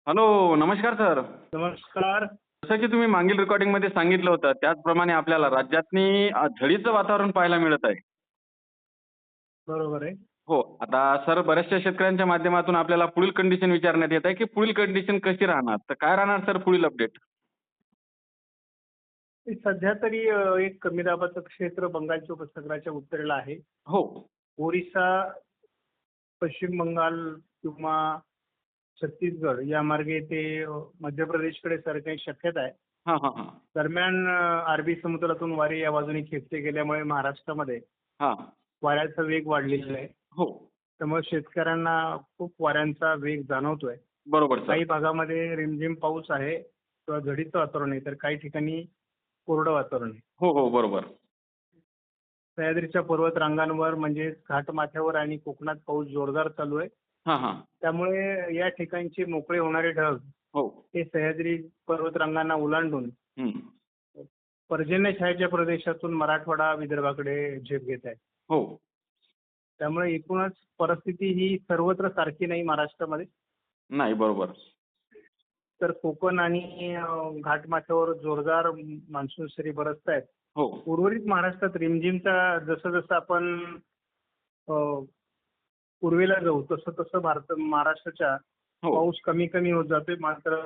Hello, नमस्कार sir. नमस्कार. जसं की तुम्ही मागील रेकॉर्डिंगमध्ये सांगितलं होतं, त्याचप्रमाणे आपल्याला राज्यातनी झडीचं वातावरण पाहायला मिळत आहे. बरोबर आहे. हो, आता सर बऱ्याचशा शेतकऱ्यांच्या माध्यमातून आपल्याला पुढील कंडिशन विचारण्यात येत आहे, की पुढील कंडिशन कशी राहणार? तर काय राहणार सर पुढील अपडेट? ते सध्या तरी एक कमी दाबाचं क्षेत्र बंगालच्या उपसागराच्या उत्तरेला आहे. हो. ओरिसा, पश्चिम बंगाल किंवा छत्तीसगड या मार्गे ते मध्य प्रदेशकडे सरकण्याची शक्यता आहे. हां, हां, हां. दरम्यान अरबी समुद्रातून वारे या बाजूने खेचले गेल्यामुळे महाराष्ट्रामध्ये हां. वाऱ्याचा वेग वाढलेला आहे. हो. त्यामुळे शेतकऱ्यांना खूप वाऱ्यांचा वेग जाणवतोय. बरोबर सर. काही भागामध्ये रिमझिम पाऊस आहे किंवा झडीचं वातावरण आहे, तर काही ठिकाणी कोरडं वातावरण आहे. हो, हो. बरोबर. सह्याद्रीच्या पर्वत रांगांवर म्हणजे घाटमाथ्यावर आणि कोकणात पाऊस जोरदार चालू आहे. हां, हां. त्यामुळे या ठिकाणचे मोकळे होणारे ढग हो. हे सह्याद्री पर्वतरांगांना ओलांडून हं. पर्जन्यछायेच्या प्रदेशातून मराठवाडा, विदर्भाकडे झेप घेत आहे. हो. त्यामुळे एकूणच परिस्थिती ही सर्वत्र सारखी नाही महाराष्ट्रामध्ये. नाही, बरोबर. तर कोकण आणि घाटमाथ्यावर जोरदार मान्सून सरी बरसत आहेत. हो. उर्वरित महाराष्ट्रात रिमझिमचा जसं जसं आपण अ, पूर्वेला जाऊ तसं तसं महाराष्ट्राच्या हो. पाऊस कमी कमी होत जातोय. मात्र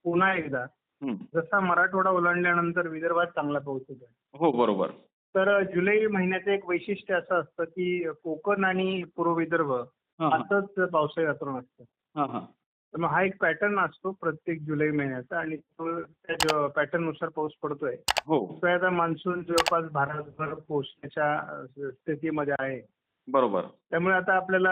पुन्हा एकदा हं. जसा मराठवाडा ओलांडल्यानंतर विदर्भात चांगला पाऊस होतोय. हो, बरोबर. तर जुलै महिन्याचं एक वैशिष्ट्य असं असतं की कोकण आणि पूर्व विदर्भ हां, हां. असंच पावसाळी वातावरण असतं. हां, हां. तर मग हा एक पॅटर्न असतो प्रत्येक जुलै महिन्याचा आणि तो त्या पॅटर्ननुसार पाऊस पडतोय. हो. तो आता मान्सून जवळपास भारतभर पोहोचण्याच्या स्थितीमध्ये आहे. बरोबर. त्यामुळे आता आपल्याला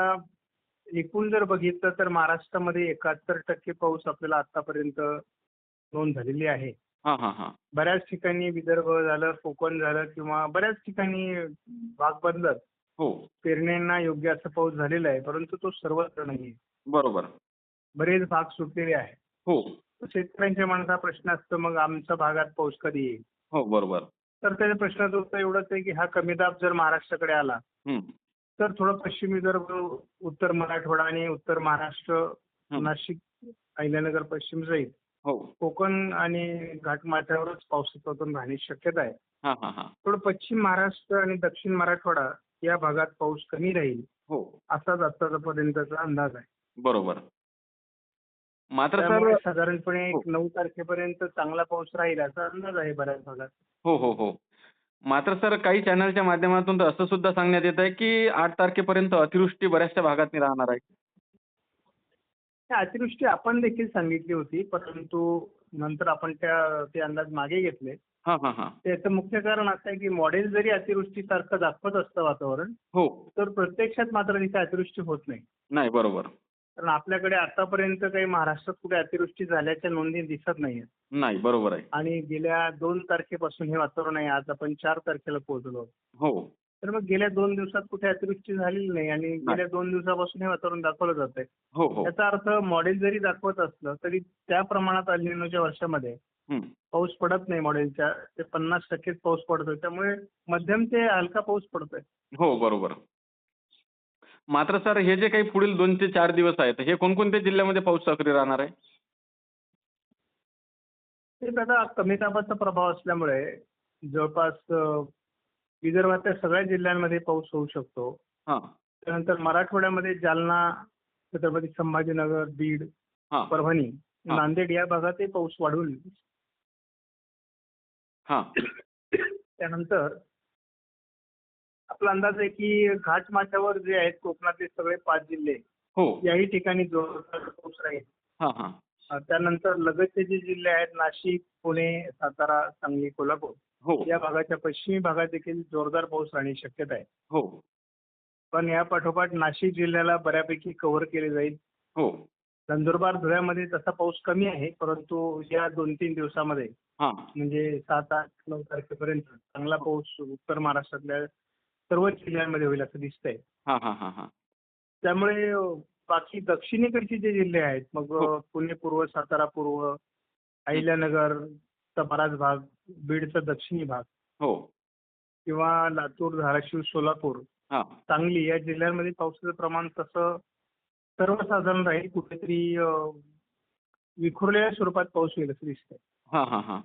एकूण जर बघितलं तर महाराष्ट्रामध्ये 71% पाऊस आपल्याला आतापर्यंत नोंद झालेली आहे. हां, हां, हां. बऱ्याच ठिकाणी विदर्भ झालं, कोकण झालं किंवा बऱ्याच ठिकाणी भाग बदलत हो. पेरण्यांना योग्य असा पाऊस झालेला आहे, परंतु तो सर्वत्र नाहीये. बरोबर. बरेच भाग सुटलेले आहे. हो. तर शेतकऱ्यांच्या मनाचा प्रश्न असतो, मग आमच्या भागात पाऊस कधी येईल? हो, बरोबर. तर त्याच्या प्रश्नाचं उत्तर एवढंच आहे की हा कमी दाब जर महाराष्ट्राकडे आला हं. तर थोडं पश्चिम विदर्भ, उत्तर मराठवाडा आणि उत्तर महाराष्ट्र, हं. नाशिक, अहिल्यानगर पश्चिम जाईल. हो. कोकण आणि घाटमाथ्यावरच पावसातून राहण्याची शक्यता आहे. हां, हां, हां. थोडं पश्चिम महाराष्ट्र आणि दक्षिण मराठवाडा या भागात पाऊस कमी राहील हो. असाच आतापर्यंतचा अंदाज आहे. बरोबर. मात्र त्यामुळे सर साधारणपणे हो. एक 9 तारखेपर्यंत चांगला पाऊस राहील असा अंदाज आहे बऱ्याच भागात. हो, हो, हो. मात्र सर काही चॅनलच्या माध्यमातून तर असं सुद्धा सांगण्यात येत आहे, की 8 तारखेपर्यंत अतिवृष्टी बऱ्याचशा भागात राहणार आहे. त्या अतिवृष्टी आपण देखील सांगितली होती, परंतु नंतर आपण ते अंदाज मागे घेतले. हां, हां, हां. त्याचं मुख्य कारण असं आहे की मॉडेल जरी अतिवृष्टीसारखं दाखवत असतं वातावरण, हो. तर प्रत्यक्षात मात्र तिथे अतिवृष्टी होत नाही. नाही, बरोबर. कारण आपल्याकडे आतापर्यंत काही महाराष्ट्रात कुठे अतिवृष्टी झाल्याच्या नोंदी दिसत नाहीये. नाही, बरोबर आहे. आणि गेल्या 2 तारखेपासून हे वातावरण आहे. आज आपण 4 तारखेला पोहोचलो. हो. तर मग गेल्या 2 दिवसात कुठे अतिवृष्टी झालेली नाही आणि नाही. गेल्या 2 दिवसापासून हे वातावरण दाखवलं जात आहे. हो, हो. याचा अर्थ मॉडेल जरी दाखवत असलं तरी त्या प्रमाणात अल निनोच्या वर्षामध्ये हं. पाऊस पडत नाही मॉडेलच्या. ते 50%च पाऊस पडतोय. त्यामुळे मध्यम ते हलका पाऊस पडतोय. हो, बरोबर. मात्र सर हे जे काही पुढील 2 ते 4 दिवस आहेत, हे कोणकोणत्या जिल्ह्यामध्ये पाऊस सक्रिय राहणार आहे? तेच आता कमी दाबाचा प्रभाव असल्यामुळे जवळपास विदर्भातल्या सगळ्या जिल्ह्यांमध्ये पाऊस होऊ शकतो. हां. त्यानंतर मराठवाड्यामध्ये जालना, छत्रपती संभाजीनगर, बीड, हां. परभणी, हां. नांदेड या भागातही पाऊस वाढून हां. त्यानंतर आपला अंदाज आहे की घाटमाथ्यावर जे आहेत कोकणातले सगळे 5 जिल्हे हो. याही ठिकाणी जोरदार पाऊस राहील. हां, हां. त्यानंतर लगतचे जे जिल्हे आहेत नाशिक, पुणे, सातारा, सांगली, कोल्हापूर हो. या भागाच्या पश्चिमी भागात देखील जोरदार पाऊस राहण्याची शक्यता आहे. हो. पण या पाठोपाठ नाशिक जिल्ह्याला बऱ्यापैकी कव्हर केले जाईल. हो. नंदुरबार, धुळ्यामध्ये तसा पाऊस कमी आहे, परंतु या 2-3 दिवसामध्ये हां. म्हणजे 7, 8, 9 तारखेपर्यंत चांगला पाऊस उत्तर महाराष्ट्रातल्या सर्वच जिल्ह्यांमध्ये होईल असं दिसतंय. हां, हां, हां, हां. त्यामुळे बाकी दक्षिणेकडचे जे जिल्हे आहेत, मग हो. पुणे पूर्व, सातारा पूर्व, हं. अहिल्यानगरचा बराच भाग, बीडचा दक्षिणी भाग हो. किंवा लातूर, धाराशिव, सोलापूर, हां. सांगली या जिल्ह्यांमध्ये पावसाचं प्रमाण तसं सर्वसाधारण राहील. कुठेतरी विखुरलेल्या स्वरूपात पाऊस होईल असं दिसतंय. हां, हां, हां.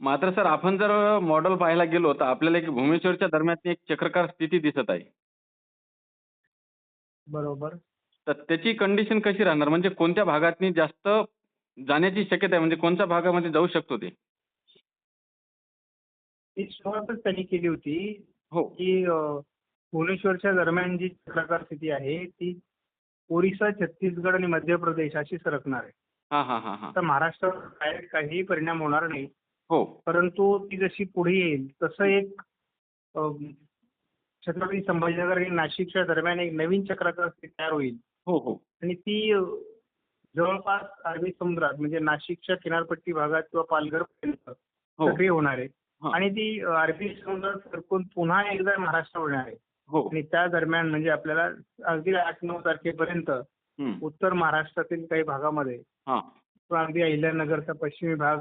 मात्र सर आपण जर मॉडेल पाहायला गेलो तर आपल्याला एक भुवनेश्वरच्या दरम्यान एक चक्राकार स्थिती दिसत आहे. बरोबर. तर त्याची कंडिशन कशी राहणार? म्हणजे कोणत्या भागातनी जास्त जाण्याची शक्यता आहे? म्हणजे कोणत्या भागामध्ये जाऊ शकतो ते? ती सुरुवातच त्यांनी केली होती, हो. की भुवनेश्वरच्या दरम्यान जी चक्राकार स्थिती आहे, ती ओरिसा, छत्तीसगड आणि मध्य प्रदेश अशी सरकणार आहे. हां, हां, हां, हां. तर महाराष्ट्रावर डायरेक्ट काहीही परिणाम होणार नाही. हो. परंतु ती जशी पुढे येईल तसं एक अ, छत्रपती संभाजीनगर आणि नाशिकच्या दरम्यान एक नवीन चक्राकार स्थिती तयार होईल हो, हो. आणि ती जवळपास अरबी समुद्रात म्हणजे नाशिकच्या किनारपट्टी भागात किंवा पालघरपर्यंत हो. सक्रिय होणार आहे हां. आणि ती अरबी समुद्रात सरकून पुन्हा एकदा महाराष्ट्रावर येणार आहे हो. आणि त्या दरम्यान म्हणजे आपल्याला अगदी 8-9 तारखेपर्यंत हं. उत्तर महाराष्ट्रातील काही भागामध्ये हां. किंवा अगदी अहिल्यानगरचा पश्चिमी भाग,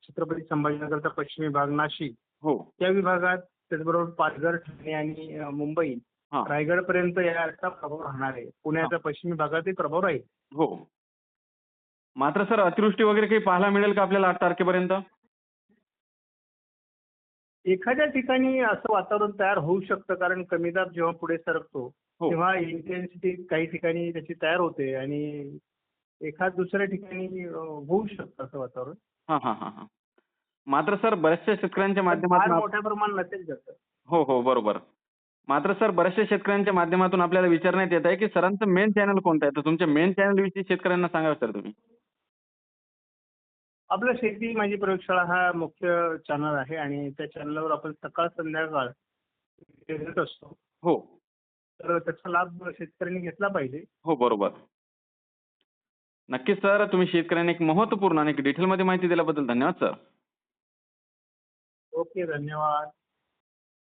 छत्रपती संभाजीनगरचा पश्चिमी भाग, नाशिक हो. या विभागात, त्याचबरोबर पालघर, ठाणे आणि मुंबई, हां. रायगडपर्यंत याचा प्रभाव राहणार आहे. पुण्याच्या पश्चिमी भागातही प्रभाव राहील. हो. मात्र सर अतिवृष्टी वगैरे काही पाहायला मिळेल का आपल्याला 8 तारखेपर्यंत? एखाद्या ठिकाणी असं वातावरण तयार होऊ शकतं कारण कमी दाब जेव्हा पुढे सरकतो हो. तेव्हा इंटेन्सिटी काही ठिकाणी त्याची तयार होते आणि एखाद दुसऱ्या ठिकाणी होऊ शकतं असं वातावरण. हां, हां, हां, हां. मात्र सर बऱ्याचशा शेतकऱ्यांच्या पण फार माध्यमातून मोठ्या प्रमाणात नसेल त्याचं. हो, हो. बरोबर. मात्र सर बऱ्याचशा शेतकऱ्यांच्या माध्यमातून आपल्याला विचारण्यात येत आहे, की सरांचं मेन चॅनल कोणतं आहे? तर तुमच्या मेन चॅनलविषयी शेतकऱ्यांना सांगा सर तुम्ही. आपलं शेती माझी प्रयोगशाळा हा मुख्य चॅनल आहे आणि त्या चॅनलवर आपण सकाळ संध्याकाळ देत असतो. हो. तर त्याचा लाभ शेतकऱ्यांनी घेतला पाहिजे. हो, बरोबर. नक्कीच सर, तुम्ही शेतकऱ्यांना एक महत्त्वपूर्ण आणि एक डिटेलमध्ये माहिती दिल्याबद्दल धन्यवाद सर. ओके, धन्यवाद.